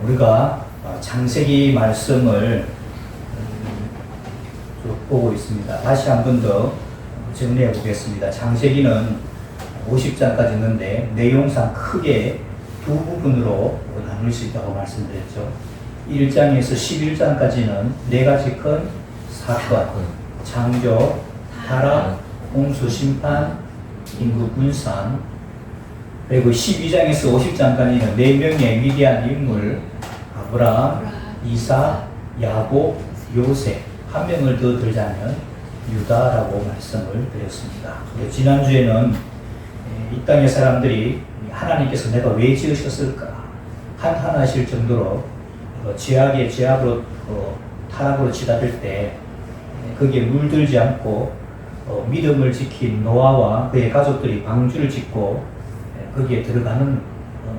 우리가 창세기 말씀을 쭉 보고 있습니다. 다시 한 번 더 정리해 보겠습니다. 창세기는 50장까지 있는데 내용상 크게 두 부분으로 나눌 수 있다고 말씀드렸죠. 1장에서 11장까지는 네 가지 큰 사건, 창조, 타락, 홍수 심판, 인구 분산, 그리고 12장에서 50장까지는 네 명의 위대한 인물, 아브라함, 이삭, 야곱, 요셉, 한 명을 더 들자면 유다라고 말씀을 드렸습니다. 지난주에는 이 땅의 사람들이 하나님께서 내가 왜 지으셨을까 한탄하실 정도로 죄악의 죄악으로 타락으로 치닫을 때 거기에 물들지 않고 믿음을 지킨 노아와 그의 가족들이 방주를 짓고 거기에 들어가는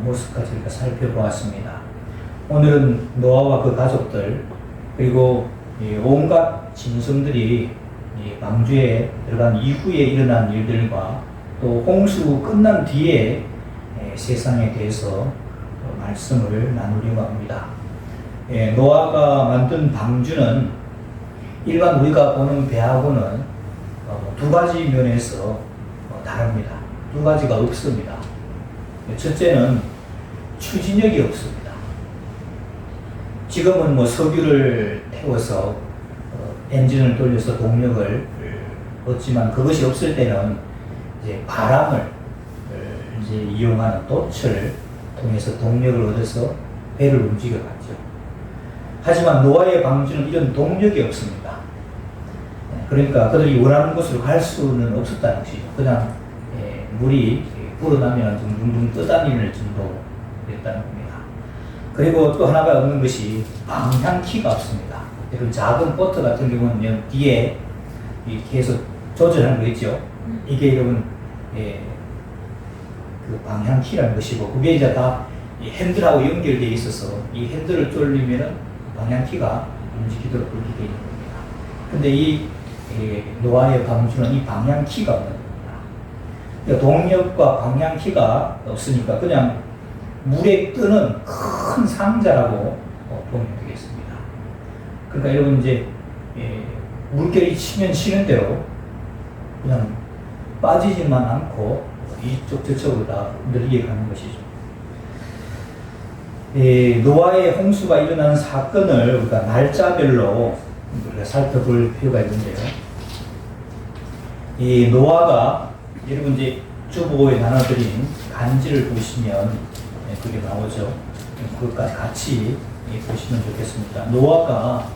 모습까지 우리가 살펴보았습니다. 오늘은 노아와 그 가족들 그리고 온갖 짐승들이 방주에 들어간 이후에 일어난 일들과 또 홍수 끝난 뒤에 세상에 대해서 말씀을 나누려고 합니다. 노아가 만든 방주는 일반 우리가 보는 배하고는 두 가지 면에서 다릅니다. 두 가지가 없습니다. 첫째는 추진력이 없습니다. 지금은 뭐 석유를 태워서 엔진을 돌려서 동력을 얻지만 그것이 없을 때는 이제 바람을 이제 이용하는 돛을 통해서 동력을 얻어서 배를 움직여갔죠. 하지만 노아의 방주는 이런 동력이 없습니다. 그러니까 그들이 원하는 곳으로 갈 수는 없었다는 것이죠. 그냥 물이 불어나면 둥둥둥 떠다니는 정도였다는 겁니다. 그리고 또 하나가 없는 것이 방향키가 없습니다. 여러분 작은 보트 같은 경우는 뒤에 이렇게 해서 조절하는 거 있죠. 이게 여러분 그 방향키라는 것이고 그게 이제 다 핸들하고 연결되어 있어서 이 핸들을 돌리면은 방향키가 움직이도록 그렇게 되어 있는 겁니다. 근데 이 노아의 방주는 이 방향키가 없는 겁니다. 그러니까 동력과 방향키가 없으니까 그냥 물에 뜨는 큰 상자라고 보면 되겠습니다. 그러니까 여러분 이제 물결이 치면 치는 대로 그냥 빠지지만 않고 이쪽 저쪽으로 다 늘리게 가는 것이죠. 노아의 홍수가 일어나는 사건을 우리가 날짜별로 우리가 살펴볼 필요가 있는데요. 이 노아가 여러분 이제 주보에 나눠드린 간지를 보시면 그게 나오죠. 그것까지 같이 보시면 좋겠습니다. 노아가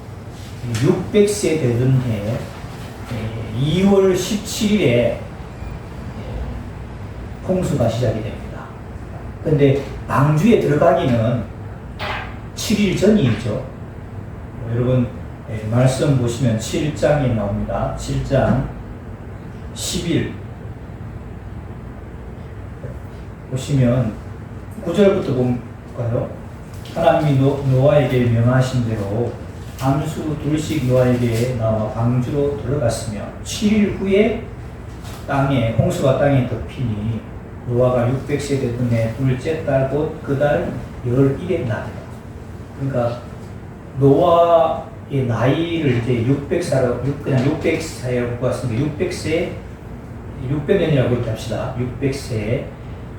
600세 되던 해 2월 17일에 홍수가 시작이 됩니다. 근데 방주에 들어가기는 7일 전이죠. 여러분 말씀 보시면 7장에 나옵니다. 7장 10일 보시면 9절부터 볼까요? 하나님이 노아에게 명하신 대로 암수 둘씩 노아에게 나와 방주로 들어갔으며 7일 후에 홍수가 땅에 덮이니 노아가 600세 되던 해 둘째 달 곧 그 달 11일의 날이다. 그러니까 노아의 나이를 이제 600세로 그냥 600세라고 봤습니다. 600년이라고 이렇게 합시다. 600세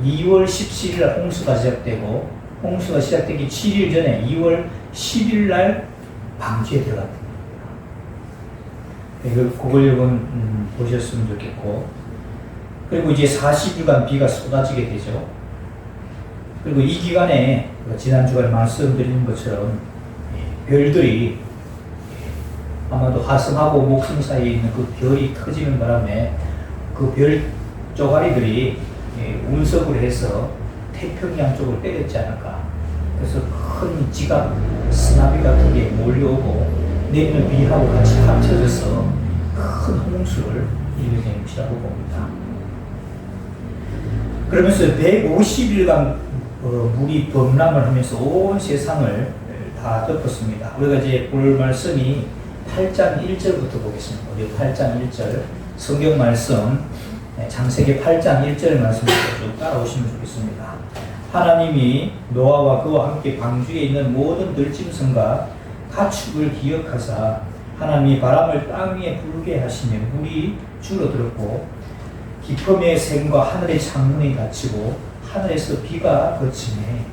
2월 17일 날 홍수가 시작되고 홍수가 시작되기 7일 전에 2월 10일 날 방주에 들어갔다. 그걸 여러분 보셨으면 좋겠고 그리고 이제 40일간 비가 쏟아지게 되죠. 그리고 이 기간에 지난 주간에 말씀드린 것처럼 별들이 아마도 화성하고 목성 사이에 있는 그 별이 터지는 바람에 그 별 쪼가리들이 운석으로 해서 태평양 쪽으로 때렸지 않을까. 그래서 큰 지각, 쓰나미 같은 게 몰려오고 내리는 비하고 같이 합쳐져서 큰 홍수를 일으게 된 것이라고 봅니다. 그러면서 150일간 물이 범람을 하면서 온 세상을 다 덮었습니다. 우리가 이제 볼 말씀이 8장 1절부터 보겠습니다. 우리 8장 1절 성경 말씀 창세기 8장 1절 말씀부터 쭉 따라오시면 좋겠습니다. 하나님이 노아와 그와 함께 방주에 있는 모든 들짐승과 가축을 기억하사 하나님이 바람을 땅 위에 불게 하시며 물이 줄어들었고 깊음의 샘과 하늘의 창문이 닫히고 하늘에서 비가 그치네.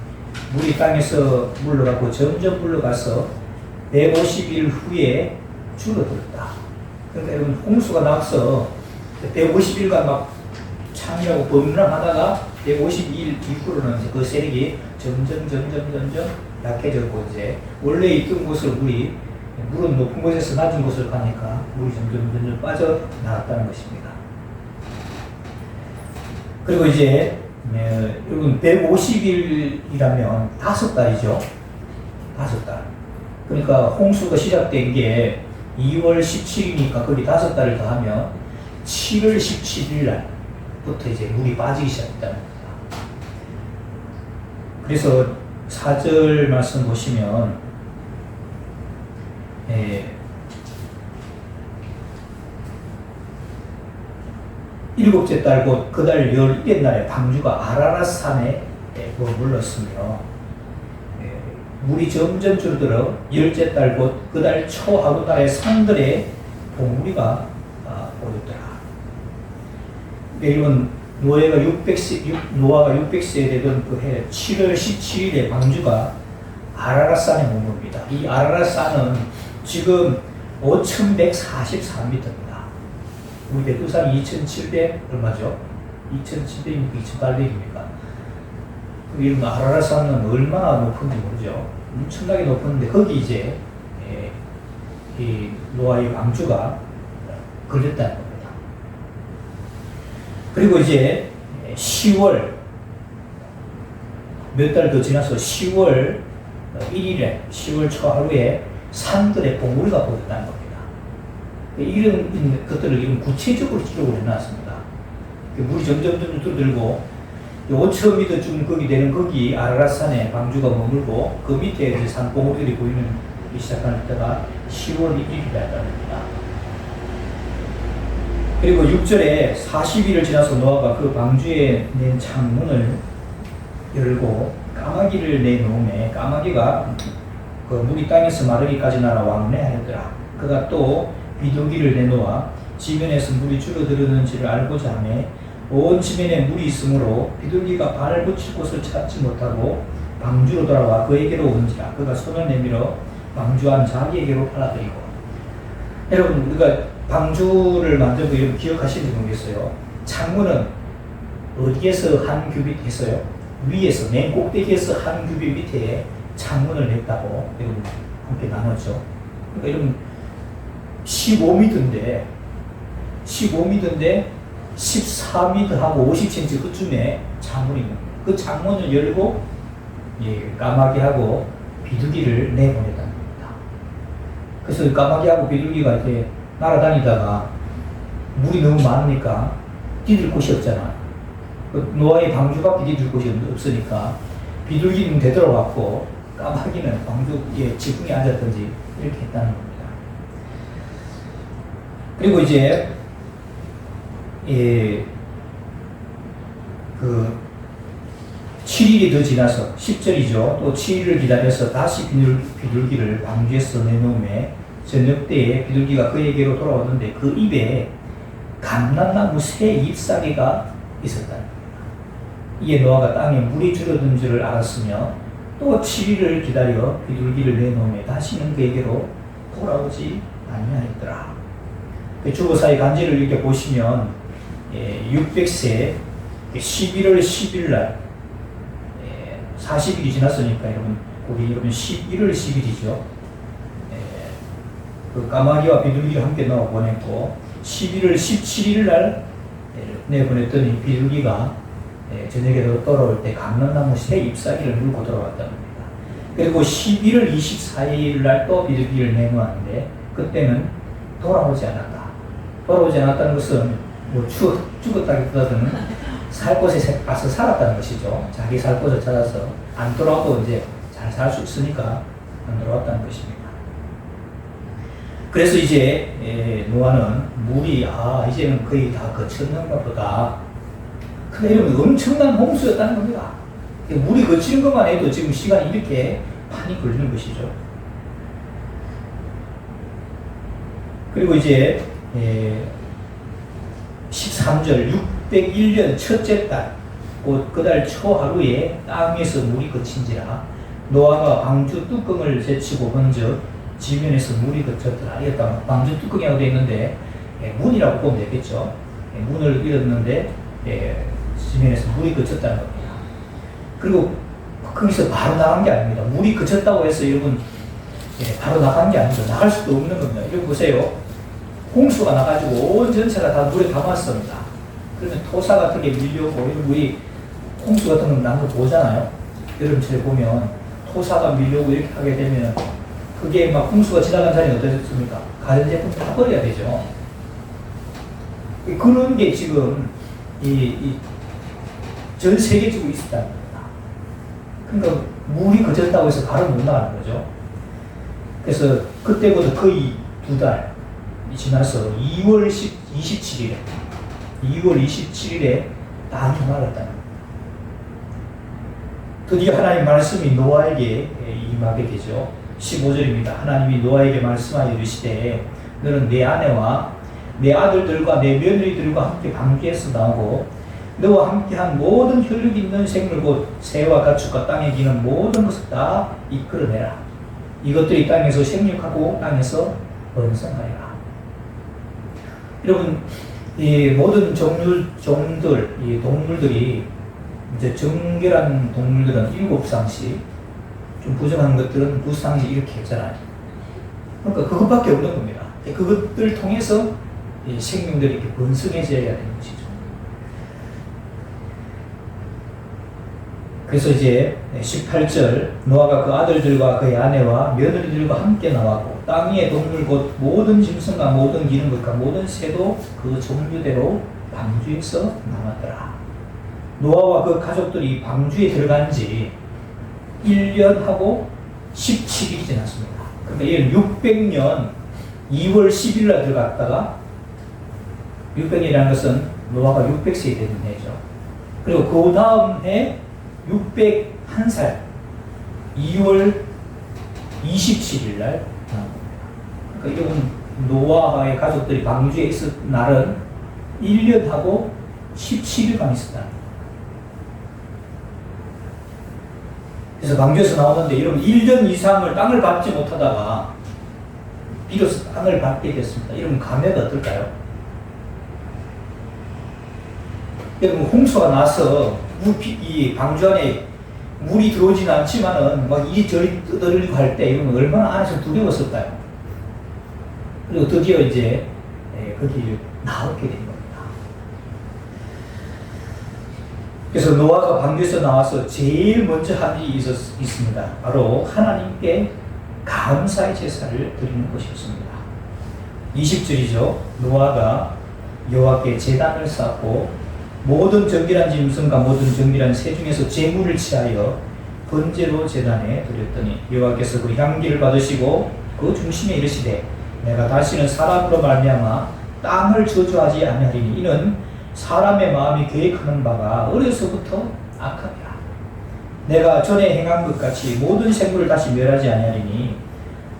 물이 땅에서 물러가고 점점 물러가서 150일 후에 줄어들었다. 그러니까 여러분 홍수가 나서 150일간 막 창이라고 범람하다가 152일 이후로는 이제 그 세력이 점점 약해졌고 이제 원래 있던 곳을 물은 높은 곳에서 낮은 곳을 가니까 물이 점점 빠져나갔다는 것입니다. 그리고 이제 여러분 150일이라면 5달이죠. 5달. 그러니까 홍수가 시작된 게 2월 17일이니까 거기 5달을 더하면 7월 17일 날부터 이제 물이 빠지기 시작했다는 겁니다. 그래서 4절 말씀 보시면 일곱째 달 곧 그 달 11날에 방주가 아라랏산에 머물렀으며 물이 점점 줄어들어 10째 달 곧 그 달 초 하룻날에 산들에 봉우리가 보였더라. 이건 노아가 600세 되던 그 해 7월 17일에 방주가 아라랏산에 머뭅니다. 이 아라랏산은 지금 5144m입니다. 우리 백두산이 2700 얼마죠? 2700입니까? 2800입니까? 이런 아라랏산은 얼마나 높은지 모르죠. 엄청나게 높은데 거기 이제 이 노아의 방주가 걸렸다는 겁니다. 그리고 이제 10월 몇 달 더 지나서 10월 1일에 10월 초 하루에 산들의 봉우리가 보였다는 겁니다. 이런 것들을 이런 구체적으로 기록을 해놨습니다. 물이 점점 줄어들고 5,000m 좀 거기 되는 거기 아라랏산에 방주가 머물고 그 밑에 이제 산봉우리들이 보이기 시작할 때가 10월 1일이었다는 겁니다. 그리고 6절에 40일을 지나서 노아가 그 방주에 낸 창문을 열고 까마귀를 내놓음에 까마귀가 그 물이 땅에서 마르기까지 날아 왕래하였더라. 그가 또 비둘기를 내놓아 지면에서 물이 줄어들었는지를 알고자 하며 온 지면에 물이 있으므로 비둘기가 발을 붙일 곳을 찾지 못하고 방주로 돌아와 그에게로 오는지라. 그가 손을 내밀어 방주 안 자기에게로 팔아들이고. 여러분 우리가 방주를 만들고 이런 기억하시는지 모르겠어요. 창문은 어디에서 한 규빗 했어요? 위에서 맨 꼭대기에서 한 규빗 밑에 창문을 냈다고 여러분 함께 나눴죠. 그러니까 여러분 15m인데 14m하고 50cm 그쯤에 창문이 있는 거예요. 그 창문을 열고 까마귀하고 비둘기를 내보냈다는 겁니다. 그래서 까마귀하고 비둘기가 이렇게 날아다니다가 물이 너무 많으니까 뛰들 곳이 없잖아. 노아의 방주밖에 뛰들 곳이 없으니까 비둘기는 되돌아왔고 까마귀는 방주에 지붕에 앉았든지 이렇게 했다는 겁니다. 그리고 이제 그 7일이 더 지나서 10절이죠. 또 7일을 기다려서 다시 비둘기를 방주에서 내놓음에 저녁 때에 비둘기가 그에게로 돌아왔는데 그 입에 감람나무 새 잎사귀가 있었다는 겁니다. 이에 노아가 땅에 물이 줄어든 줄을 알았으며 또 7일을 기다려 비둘기를 내놓음에 다시는 그에게로 돌아오지 아니하였더라. 주거사의 간지를 이렇게 보시면 600세 11월 10일 날 40일이 지났으니까 여러분 우리 여러분 11월 10일이죠. 그 까마귀와 비둘기를 함께 넣어 보냈고 11월 17일 날 내보냈더니 비둘기가 저녁에 돌아올 때 감람나무 새 잎사귀를 물고 돌아왔다는 겁니다. 그리고 11월 24일 날 또 비둘기를 내놓았는데 그때는 돌아오지 않았다. 돌아오지 않았다는 것은 뭐 죽었다기보다는 살 곳에 가서 살았다는 것이죠. 자기 살 곳을 찾아서 안 돌아와도 이제 잘 살 수 있으니까 안 돌아왔다는 것입니다. 그래서 이제 노아는 물이 이제는 거의 다 거쳤는가 보다. 근데 이러면 엄청난 홍수였다는 겁니다. 물이 거치는 것만 해도 지금 시간이 이렇게 많이 걸리는 것이죠. 그리고 이제 13절 601년 첫째 달 곧 그달 초하루에 땅에서 물이 그친지라 노아가 방주 뚜껑을 제치고 본즉 지면에서 물이 그쳤더라. 이게 방주 뚜껑이라고 되어 있는데 문이라고 보면 되겠죠. 문을 열었는데 지면에서 물이 그쳤다는 겁니다. 그리고 거기서 바로 나간 게 아닙니다. 물이 그쳤다고 해서 여러분 바로 나간 게 아니죠. 나갈 수도 없는 겁니다. 여기 보세요. 홍수가 나가지고 온 전체가 다 물에 담았습니다. 그러면 토사 같은 게 밀려오고 우리 홍수 같은 거 난 거 보잖아요. 여름철에 보면 토사가 밀려오고 이렇게 하게 되면 그게 막 홍수가 지나간 자리는 어떻습니까? 가전제품 다 버려야 되죠. 그런 게 지금 전 세계적으로 있었다는 겁니다. 그러니까 물이 그쳤다고 해서 바로 못 나가는 거죠. 그래서 그때부터 거의 2달 지나서 2월 27일에 땅이 말랐다는 겁니다. 드디어 하나님 말씀이 노아에게 임하게 되죠. 15절입니다. 하나님이 노아에게 말씀하여 이르시되 너는 내 아내와 내 아들들과 내 며느리들과 함께 방주에서 나오고 너와 함께한 모든 혈육 있는 생물 곧 새와 가축과 땅에 기는 모든 것을 다 이끌어내라. 이것들이 땅에서 생육하고 땅에서 번성하리라. 여러분, 이 모든 종들, 이 동물들이 이제 정결한 동물들은 7쌍씩, 좀 부정한 것들은 2쌍씩 이렇게 했잖아요. 그러니까 그것밖에 없는 겁니다. 그것들 통해서 이 생명들이 이렇게 번성해져야 되는 것이죠. 그래서 이제 18절 노아가 그 아들들과 그의 아내와 며느리들과 함께 나왔고 땅 위의 동물 곧 모든 짐승과 모든 기는 것과 모든 새도 그 종류대로 방주에서 나왔더라. 노아와 그 가족들이 방주에 들어간 지 1년하고 17일이 지났습니다. 그러니까 이는 600년 2월 10일 날 들어갔다가 600년이라는 것은 노아가 600세에 되는 해죠. 그리고 그 다음 해 601살 2월 27일 날 나옵니다. 그러니까 이건 노아의 가족들이 방주에 있을 날은 1년하고 17일간 있었다. 그래서 방주에서 나오는데 여러분 1년 이상을 땅을 밟지 못하다가 비로소 땅을 밟게 됐습니다. 여러분 감회가 어떨까요? 여러분 홍수가 나서 이 방주 안에 물이 들어오지는 않지만은 막 이리저리 떠들리고 할 때 이러면 얼마나 안에서 두려웠을까요? 그리고 드디어 이제 거기 나오게 된 겁니다. 그래서 노아가 방주에서 나와서 제일 먼저 한 일이 있습니다. 바로 하나님께 감사의 제사를 드리는 것이었습니다. 20절이죠. 노아가 여호와께 제단을 쌓고 모든 정결한 짐승과 모든 정결한 새 중에서 제물을 취하여 번제로 제단에 드렸더니 여호와께서 그 향기를 받으시고 그 중심에 이르시되 내가 다시는 사람으로 말미암아 땅을 저주하지 아니하리니 이는 사람의 마음이 계획하는 바가 어려서부터 악함이라. 내가 전에 행한 것 같이 모든 생물을 다시 멸하지 아니하리니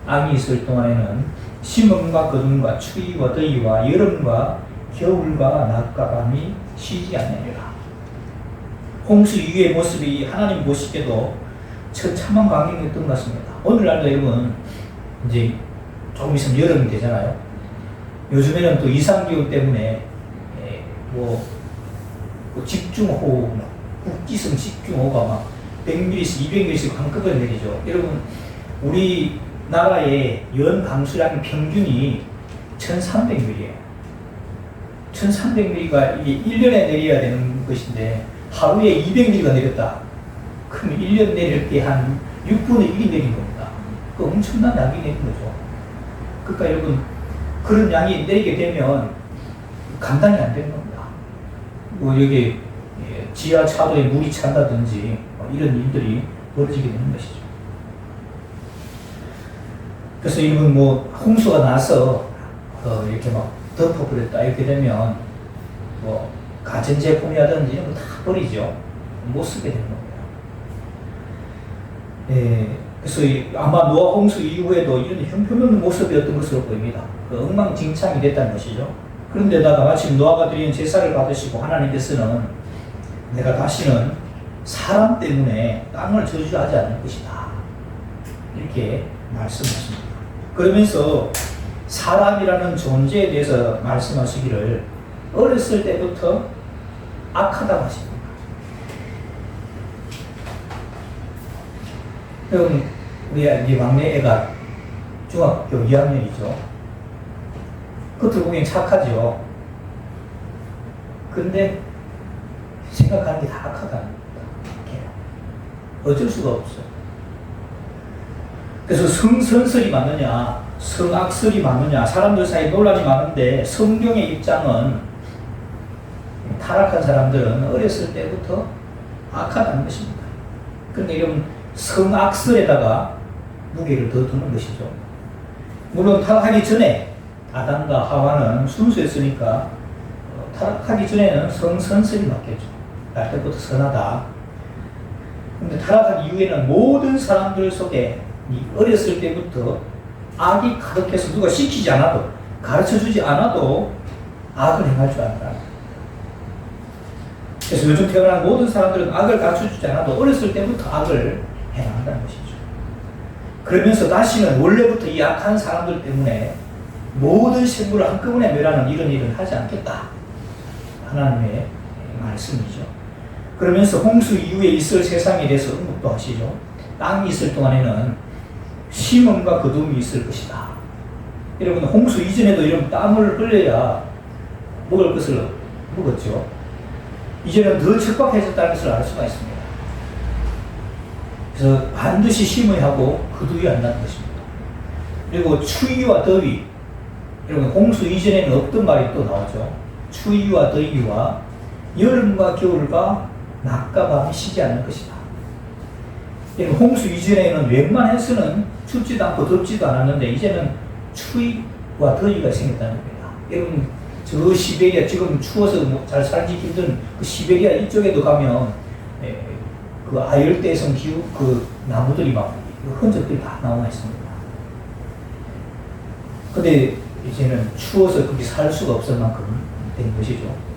악이 있을 동안에는 심음과 거둠과 추위와 더위와 여름과 겨울과 낮과 밤이 쉬지 아니하리라. 홍수 이후의 모습이 하나님 보시기에도 처참한 광경이었던 것 같습니다. 오늘날도 여러분 이제 조금 있으면 여름이 되잖아요. 요즘에는 또 이상기후 때문에 뭐 집중호우, 국지성 집중호우가 막 100mm씩 200mm씩 한꺼번에 내리죠. 여러분 우리나라의 연 강수량 평균이 1300mm예요. 1300mm가 이게 1년에 내려야 되는 것인데 하루에 200mm가 내렸다. 그럼 1년 내릴 때 한 6분의 1이 내린 겁니다. 그 엄청난 양이 내린 거죠. 그러니까 여러분 그런 양이 내리게 되면 감당이 안 되는 겁니다. 뭐 여기 지하차도에 물이 찬다든지 이런 일들이 벌어지게 되는 것이죠. 그래서 여러분 뭐 홍수가 나서 이렇게 막 덮어버렸다 이렇게 되면 뭐 가전제품이라든지 이런 거 다 버리죠. 못 쓰게 되는 겁니다. 그래서 아마 노아 홍수 이후에도 이런 형편없는 모습이었던 것으로 보입니다. 엉망진창이 됐다는 것이죠. 그런데다가 마침 노아가 드린 제사를 받으시고 하나님께서는 내가 다시는 사람 때문에 땅을 저주하지 않을 것이다, 이렇게 말씀하십니다. 그러면서 사람이라는 존재에 대해서 말씀하시기를 어렸을 때부터 악하다고 하십니다. 그럼 우리 막내 애가 중학교 2학년이죠. 겉으로 보기엔 착하죠. 근데 생각하는 게 다 악하다는 겁니다. 어쩔 수가 없어요. 그래서 성선설이 맞느냐, 성악설이 맞느냐, 사람들 사이에 논란이 많은데 성경의 입장은 타락한 사람들은 어렸을 때부터 악하다는 것입니다. 그런데 이런 성악설에다가 무게를 더 두는 것이죠. 물론 타락하기 전에 아담과 하와는 순수했으니까 타락하기 전에는 성선설이 맞겠죠. 날 때부터 선하다. 근데 타락한 이후에는 모든 사람들 속에 어렸을 때부터 악이 가득해서 누가 시키지 않아도, 가르쳐주지 않아도 악을 행할 줄 안다. 그래서 요즘 태어난 모든 사람들은 악을 가르쳐주지 않아도 어렸을 때부터 악을 행한다는 것이죠. 그러면서 다시는 원래부터 이 악한 사람들 때문에 모든 생물을 한꺼번에 멸하는 이런 일을 하지 않겠다, 하나님의 말씀이죠. 그러면서 홍수 이후에 있을 세상에 대해서 언급도 하시죠. 땅이 있을 동안에는 심음과 거둠이 있을 것이다. 여러분, 홍수 이전에도 이런 땀을 흘려야 먹을 것을 먹었죠. 이제는 더 척박해졌다는 것을 알 수가 있습니다. 그래서 반드시 심어야 하고 거두어야 한다는 것입니다. 그리고 추위와 더위, 여러분 홍수 이전에는 없던 말이 또 나오죠. 추위와 더위와 여름과 겨울과 낮과 밤이 쉬지 않을 것이다. 여러분, 홍수 이전에는 웬만해서는 춥지도 않고 덥지도 않았는데 이제는 추위와 더위가 생겼다는 겁니다. 여러분, 저 시베리아, 지금 추워서 잘 살기 힘든 그 시베리아 이쪽에도 가면 그 아열대성 기후 그 나무들이 막 흔적들이 다 나와 있습니다. 근데 이제는 추워서 거기 살 수가 없을 만큼 된 것이죠.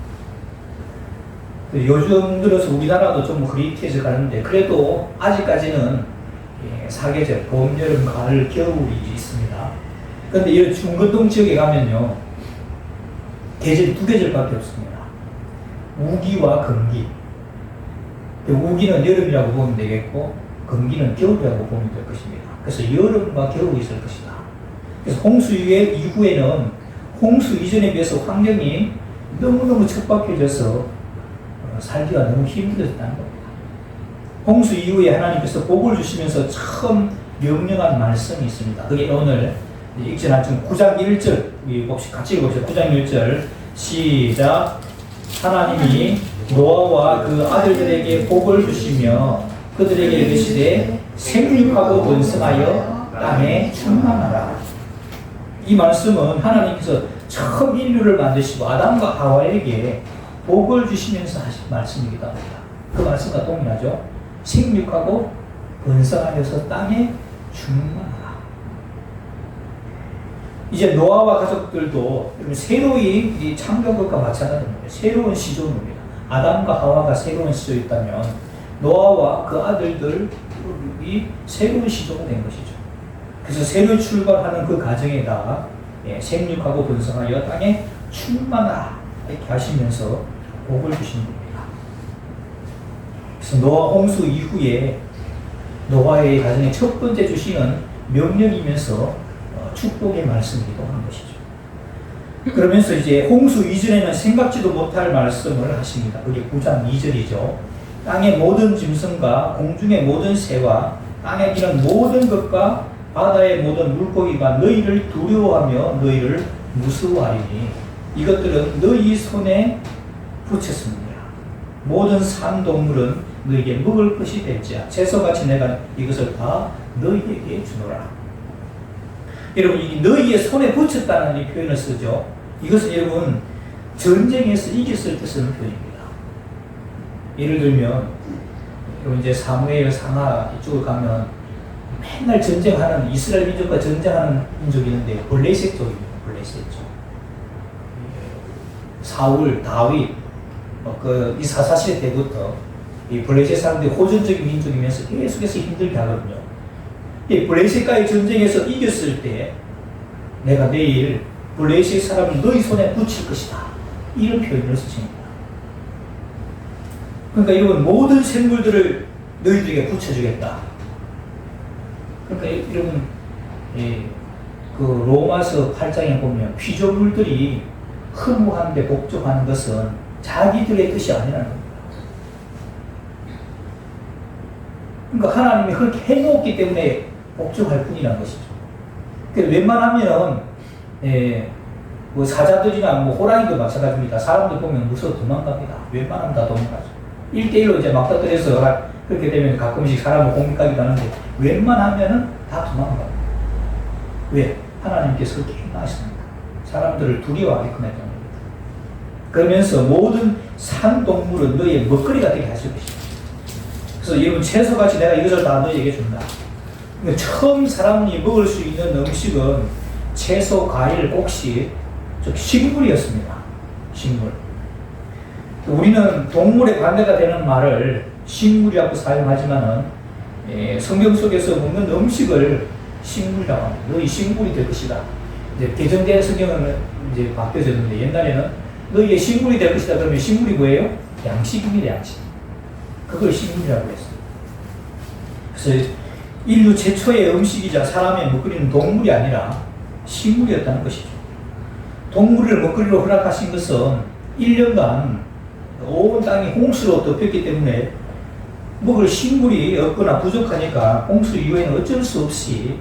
요즘 들어서 우리나라도 좀 흐릿해져 가는데 그래도 아직까지는 사계절, 봄, 여름, 가을, 겨울이 있습니다. 그런데 이 중건동 지역에 가면요, 계절이 두 계절밖에 없습니다. 우기와 건기. 우기는 여름이라고 보면 되겠고 건기는 겨울이라고 보면 될 것입니다. 그래서 여름과 겨울이 있을 것이다. 그래서 홍수 이후에는 홍수 이전에 비해서 환경이 너무너무 척박해져서 살기가 너무 힘들어졌다는 겁니다. 홍수 이후에 하나님께서 복을 주시면서 처음 명령한 말씀이 있습니다. 그게 오늘 읽지 않았지만 9장 1절 같이 읽어보시죠. 9장 1절 시작. 하나님이 노아와 그 아들들에게 복을 주시며 그들에게 이르시되 생육하고 번성하여 땅에 충만하라. 이 말씀은 하나님께서 처음 인류를 만드시고 아담과 하와에게 복을 주시면서 하신 말씀이기도 합니다. 그 말씀과 동일하죠. 생육하고 번성하여서 땅에 충만하라. 이제 노아와 가족들도 새로이 창조한 것과 마찬가지입니다. 새로운 시조입니다. 아담과 하와가 새로운 시조였다면 노아와 그 아들들이 새로운 시조가 된 것이죠. 그래서 새로 출발하는 그 과정에다가 생육하고 번성하여 땅에 충만하라 이렇게 하시면서 복을 주신 겁니다. 그래서 노아 홍수 이후에 노아의 가정에 첫 번째 주시는 명령이면서 축복의 말씀이기도 한 것이죠. 그러면서 이제 홍수 이전에는 생각지도 못할 말씀을 하십니다. 그게 9장 2절이죠. 땅의 모든 짐승과 공중의 모든 새와 땅에 기는 모든 것과 바다의 모든 물고기가 너희를 두려워하며 너희를 무서워하리니 이것들은 너희 손에 붙였습니다. 모든 산동물은 너희에게 먹을 것이 될지야 채소같이 내가 이것을 다 너희에게 주노라. 여러분, 이 너희의 손에 붙였다는 이 표현을 쓰죠. 이것은 여러분 전쟁에서 이겼을 때 쓰는 표현입니다. 예를 들면 여러분 이제 사무엘 상하 이쪽을 가면 맨날 전쟁하는 이스라엘 민족과 전쟁하는 민족이 있는데 블레셋 쪽입니다. 블레셋 쪽. 사울, 다윗, 이 사사시대 때부터 이 블레셋 사람들이 호전적인 민족이면서 계속해서 힘들게 하거든요. 이 블레셋과의 전쟁에서 이겼을 때 내가 내일 블레셋 사람을 너희 손에 붙일 것이다. 이런 표현을 쓰십니다. 그러니까 여러분 모든 생물들을 너희들에게 붙여주겠다. 그러니까 여러분 그 로마서 8장에 보면 피조물들이 허무한데 복종하는 것은 자기들의 뜻이 아니라는 겁니다. 그러니까 하나님이 그렇게 해놓았기 때문에 복종할 뿐이라는 것이죠. 그러니까 웬만하면 뭐 사자들이나 뭐 호랑이도 마찬가지입니다. 사람들 보면 무서워 도망갑니다. 웬만하면 다 도망가죠. 1대1로 이제 막다들여서 그렇게 되면 가끔씩 사람을 공격하기도 하는데 웬만하면은 다 도망갑니다. 왜? 하나님께서 그렇게 행하셨습니다. 사람들을 두려워하게끔 했던 겁니다. 그러면서 모든 산동물은 너희의 먹거리가 되게 하실 것입니다. 그래서 여러분 채소같이 내가 이것을 다 너희에게 준다. 그러니까 처음 사람이 먹을 수 있는 음식은 채소, 과일, 곡식, 즉 식물이었습니다. 식물. 우리는 동물의 반대가 되는 말을 식물이라고 사용하지만은 성경 속에서 먹는 음식을 식물이라고 합니다. 너희 식물이 될 것이다. 이제 개정된 성경은 이제 바뀌어졌는데 옛날에는 너희의 식물이 될 것이다. 그러면 식물이 뭐예요? 양식입니다. 양식. 그걸 식물이라고 했어요. 그래서 인류 최초의 음식이자 사람의 먹거리는 동물이 아니라 식물이었다는 것이죠. 동물을 먹거리로 허락하신 것은 1년간 온 땅이 홍수로 덮였기 때문에 먹을 식물이 없거나 부족하니까 홍수 이후에는 어쩔 수 없이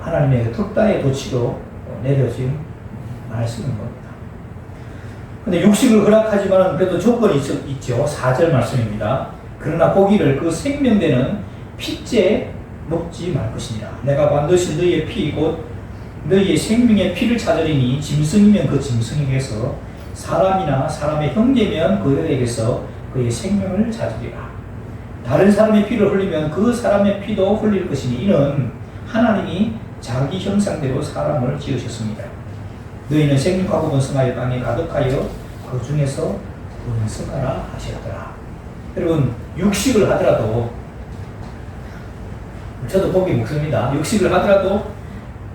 하나님의 특단의 도치로 내려진 말씀인 겁니다. 근데 육식을 허락하지만 그래도 조건이 있죠. 4절 말씀입니다. 그러나 고기를 그 생명되는 피째 먹지 말 것이니라. 내가 반드시 너희의 피 곧 너희의 생명의 피를 찾으리니 짐승이면 그 짐승에게서 사람이나 사람의 형제면 그에게서 그의 생명을 찾으리라. 다른 사람의 피를 흘리면 그 사람의 피도 흘릴 것이니 이는 하나님이 자기 형상대로 사람을 지으셨습니다. 너희는 생육하고 번성하여 땅에 가득하여 그 중에서 번성하라 하셨더라. 여러분 육식을 하더라도 저도 고기 먹습니다. 육식을 하더라도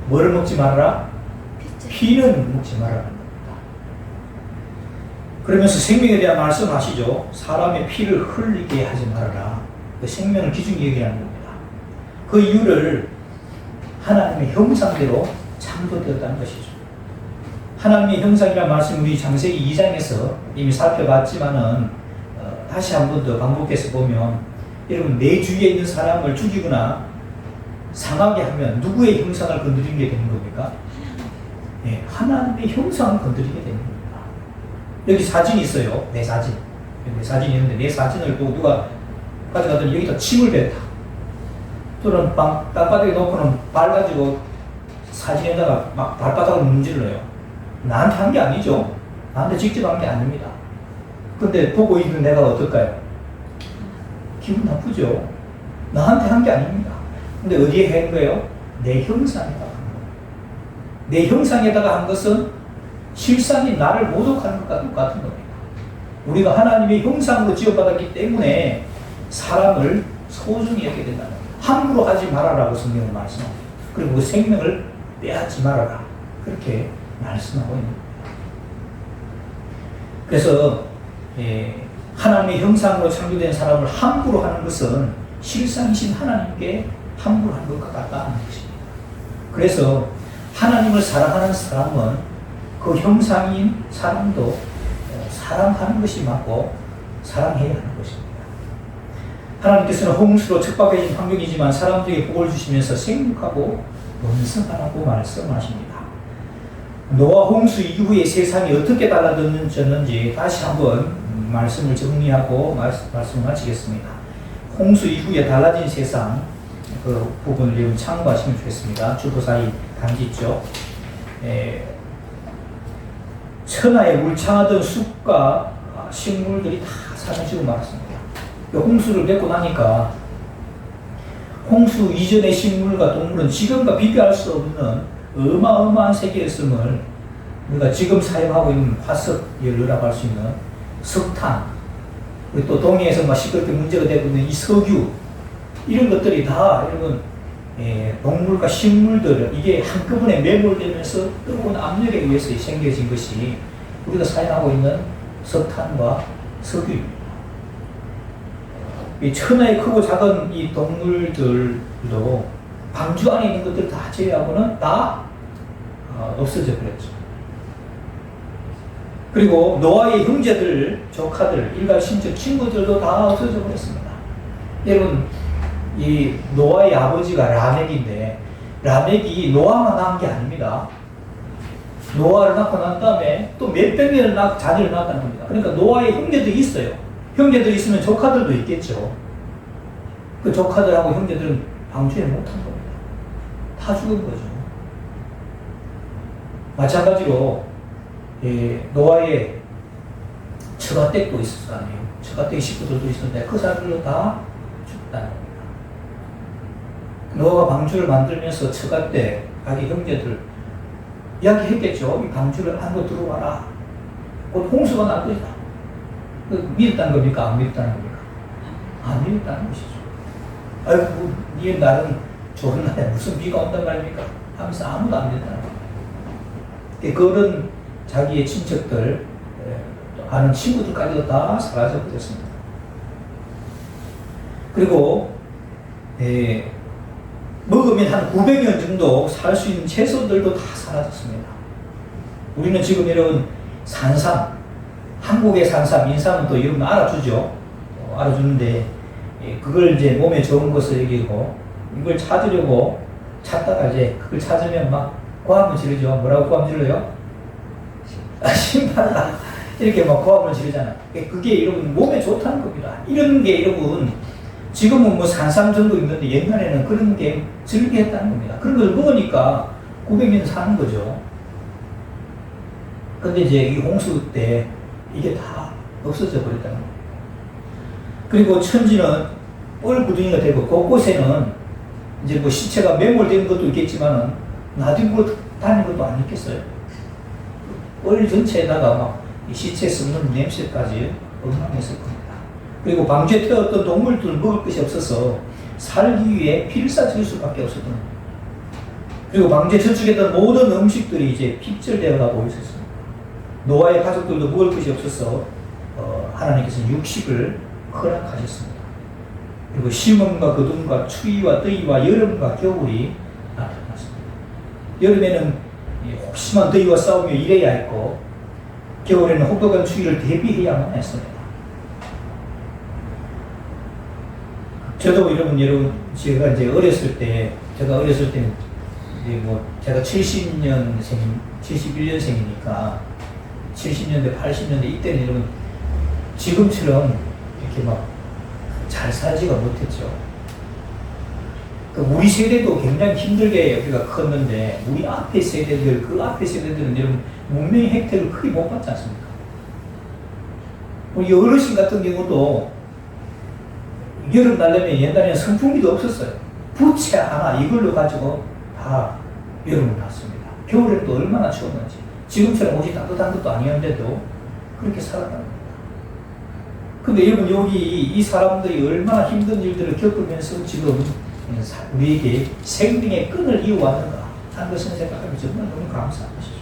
뭐를 먹지 말아라? 피는 먹지 말아라. 그러면서 생명에 대한 말씀하시죠. 사람의 피를 흘리게 하지 말아라. 그 생명을 기준히 얘기하는 겁니다. 그 이유를 하나님의 형상대로 창조되었다는 것이죠. 하나님의 형상이라는 말씀 우리 창세기 2장에서 이미 살펴봤지만은 다시 한 번 더 반복해서 보면 여러분 내 주위에 있는 사람을 죽이거나 상하게 하면 누구의 형상을 건드리게 되는 겁니까? 네, 하나님의 형상을 건드리게 되는 겁니다. 여기 사진이 있어요. 내 사진. 내 사진이 있는데 내 사진을 보고 누가 가져가더니 여기다 침을 뱉다. 또는 땅바닥에 놓고는 발 가지고 사진에다가 막 발바닥을 문질러요. 나한테 한 게 아니죠. 나한테 직접 한 게 아닙니다. 근데 보고 있는 내가 어떨까요? 기분 나쁘죠. 나한테 한 게 아닙니다. 근데 어디에 한 거예요? 내 형상에다가 한 거예요. 내 형상에다가 한 것은 실상이 나를 모독하는 것과 똑같은 겁니다. 우리가 하나님의 형상으로 지어받았기 때문에 사람을 소중히 여기게 된다는 거예요. 함부로 하지 말아라고 성경은 말씀합니다. 그리고 그 생명을 빼앗지 말아라. 그렇게 말씀하고 있는 겁니다. 그래서 하나님의 형상으로 창조된 사람을 함부로 하는 것은 실상이신 하나님께 함부로 하는 것과 같다는 것입니다. 그래서 하나님을 사랑하는 사람은 그 형상인 사람도 사랑하는 것이 맞고 사랑해야 하는 것입니다. 하나님께서는 홍수로 척박해진 환경이지만 사람들에게 복을 주시면서 생육하고 번성하라고 말씀하십니다. 노아 홍수 이후에 세상이 어떻게 달라졌는지 다시 한번 말씀을 정리하고 말씀을 마치겠습니다. 홍수 이후에 달라진 세상 그 부분을 좀 참고하시면 좋겠습니다. 주보사의 단지 있죠. 천하에 울창하던 숲과 식물들이 다 사라지고 말았습니다. 홍수를 뱉고 나니까 홍수 이전의 식물과 동물은 지금과 비교할 수 없는 어마어마한 세계였음을 우리가 지금 사용하고 있는 화석열이라고 할 수 있는 석탄, 그리고 또 동해에서 막 시끄럽게 문제가 되고 있는 이 석유, 이런 것들이 다 여러분 동물과 식물들 이게 한꺼번에 매몰되면서 뜨거운 압력에 의해서 생겨진 것이 우리가 사용하고 있는 석탄과 석유입니다. 이 천하의 크고 작은 이 동물들도 방주 안에 있는 것들 다 제외하고는 다 없어져 버렸죠. 그리고 노아의 형제들, 조카들, 일가신적 친구들도 다 없어져 버렸습니다. 여러분, 이 노아의 아버지가 라멕인데 라멕이 노아만 낳은 게 아닙니다. 노아를 낳고 난 다음에 또 몇백 년을 자녀를 낳았다는 겁니다. 그러니까 노아의 형제들이 있어요. 형제들이 있으면 조카들도 있겠죠. 그 조카들하고 형제들은 방주에 못한 겁니다. 다 죽은 거죠. 마찬가지로 노아의 처가댁도 있었을 거 아니에요. 처가댁 식구들도 있었는데 그 사람들도 다 죽었다는 겁니다. 노아가 방주를 만들면서 처가댁, 자기 형제들 이야기했겠죠. 이 방주를 안으로 들어와라. 곧 홍수가 날 것이다. 믿었다는 겁니까? 안 믿었다는 겁니까? 안 믿었다는 것이죠. 아이고, 니 나는 좋은 날에 무슨 비가 온단 말입니까? 하면서 아무도 안 믿었다는 겁니다. 그런 자기의 친척들, 아는 친구들까지도 다 사라져 버렸습니다. 그리고 먹으면 한 900년 정도 살 수 있는 채소들도 다 사라졌습니다. 우리는 지금 이런 산삼, 한국의 산삼, 인삼은 또 여러분 알아주죠. 알아주는데 그걸 이제 몸에 좋은 것을 여기고 이걸 찾으려고 찾다가 이제 그걸 찾으면 막 고함을 지르죠. 뭐라고 고함 질러요? 신발라. 이렇게 막 고함을 지르잖아요. 그게 여러분 몸에 좋다는 겁니다. 이런 게 여러분 지금은 뭐 산삼 정도 있는데 옛날에는 그런 게 즐겨했다는 겁니다. 그런 걸 먹으니까 900년 사는 거죠. 근데 이제 이 홍수 때 이게 다 없어져 버렸다는 겁니다. 그리고 천지는 뻘구덩이가 되고 곳곳에는 이제 뭐 시체가 매몰되는 것도 있겠지만은 놔두고 다니는 것도 아니겠어요. 뻘 전체에다가 막 시체 썩는 냄새까지 엉망했을 겁니다. 그리고 방주에 태웠던 동물들 먹을 것이 없어서 살기 위해 피를 쏟을 수밖에 없었던 겁니다. 그리고 방주에 저축했던 모든 음식들이 이제 핍절되어 가고 있었습니다. 노아의 가족들도 먹을 것이 없어서 하나님께서 육식을 허락하셨습니다. 그리고 심음과 거둠과 추위와 더위와 여름과 겨울이 나타났습니다. 여름에는 혹심한 더위와 싸우며 일해야 했고 겨울에는 혹독한 추위를 대비해야만 했습니다. 저도 여러분 제가 이제 어렸을 때 이제 뭐 제가 70년생 71년생이니까 70년대 80년대 이때는 여러분 지금처럼 이렇게 막 잘 살지가 못했죠. 우리 세대도 굉장히 힘들게 우리가 컸는데 우리 앞에 세대들, 그 앞에 세대들은 여러분 문명의 혜택을 크게 못 받지 않습니까? 우리 어르신 같은 경우도 여름 날려면 옛날에는 선풍기도 없었어요. 부채 하나 이걸로 가지고 다 여름을 났습니다. 겨울에는 또 얼마나 추웠는지. 지금처럼 옷이 따뜻한 것도 아니었는데도 그렇게 살았다는 겁니다. 근데 여러분 여기 이 사람들이 얼마나 힘든 일들을 겪으면서 지금 우리에게 생명의 끈을 이어왔는가 하는 것을 생각하면 정말 너무 감사한 것이죠.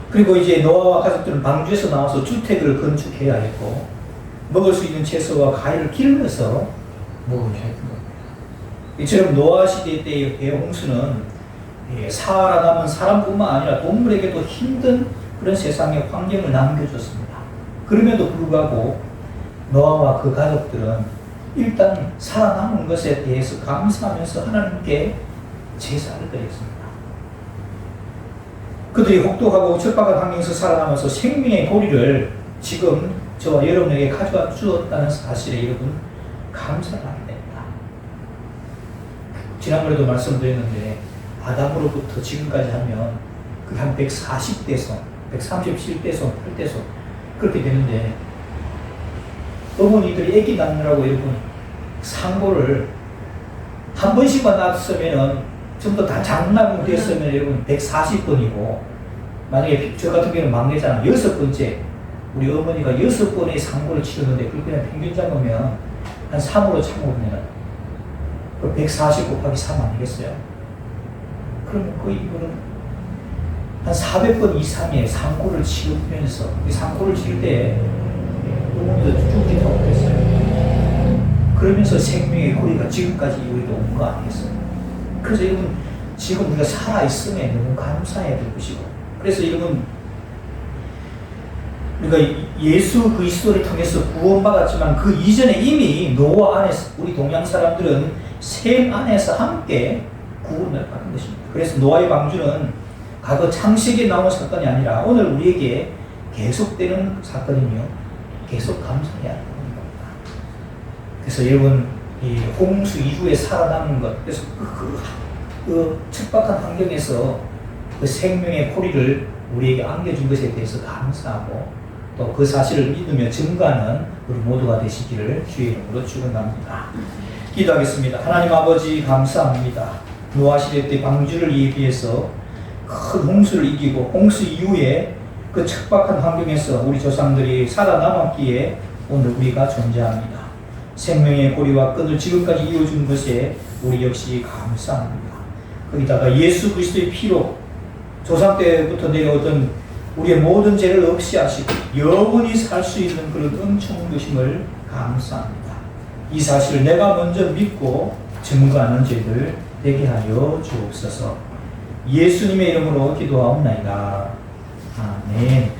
그리고 이제 노아와 가족들은 방주에서 나와서 주택을 건축해야 했고 먹을 수 있는 채소와 과일을 길러서 먹어야 했던 겁니다. 이처럼 노아 시대 때의 대홍수는 살아남은 사람뿐만 아니라 동물에게도 힘든 그런 세상의 환경을 남겨줬습니다. 그럼에도 불구하고 노아와 그 가족들은 일단 살아남은 것에 대해서 감사하면서 하나님께 제사를 드렸습니다. 그들이 혹독하고 척박한 환경에서 살아남아서 생명의 도리를 지금 저와 여러분에게 가져와 주었다는 사실에 여러분 감사를 하게 됩니다. 지난번에도 말씀드렸는데 아담으로부터 지금까지 하면 그게 한 140대손, 137대손, 8대손 그렇게 되는데 어머니들이 아기 낳느라고 여러분 상고를 한 번씩만 놨으면은 전부 다 장남이 됐으면 여러분 140번이고, 만약에 저 같은 경우는 막내잖아. 6번째. 우리 어머니가 6번의 상고를 치렀는데, 그걸 그냥 평균 잡으면 한 3으로 참으면 140 곱하기 3 아니겠어요? 그러면 거의 이거는 한 400번 이상의 상고를 치르면서, 이 상고를 치를 때 어머니도 죽기도 하고 그랬어요. 그러면서 생명의 고리가 지금까지 우리도 온 거 아니겠어요? 그래서 여러분, 지금 우리가 살아있음에 너무 감사해야 될 것이고, 그래서 여러분, 우리가 예수 그리스도를 통해서 구원받았지만 그 이전에 이미 노아 안에서, 우리 동양 사람들은 샘 안에서 함께 구원을 받은 것입니다. 그래서 노아의 방주는 과거 창세기에 나온 사건이 아니라 오늘 우리에게 계속되는 사건이며 계속 감사해야 하는 겁니다. 그래서 여러분, 이 홍수 이후에 살아남은 것, 그래서 그 척박한 환경에서 그 생명의 고리를 우리에게 안겨준 것에 대해서 감사하고, 또 그 사실을 믿으며 증거하는 우리 모두가 되시기를 주의 이름으로 축원합니다. 기도하겠습니다. 하나님 아버지, 감사합니다. 노아 시대 때 방주를 예비해서 큰 홍수를 이기고, 홍수 이후에 그 척박한 환경에서 우리 조상들이 살아남았기에 오늘 우리가 존재합니다. 생명의 고리와 끈을 지금까지 이어준 것에 우리 역시 감사합니다. 거기다가 예수 그리스도의 피로 조상 때부터 내려오던 우리의 모든 죄를 없이 하시고 영원히 살 수 있는 그런 엄청난 것임을 감사합니다. 이 사실을 내가 먼저 믿고 증거하는 죄들 되게 하여 주옵소서. 예수님의 이름으로 기도하옵나이다. 아멘.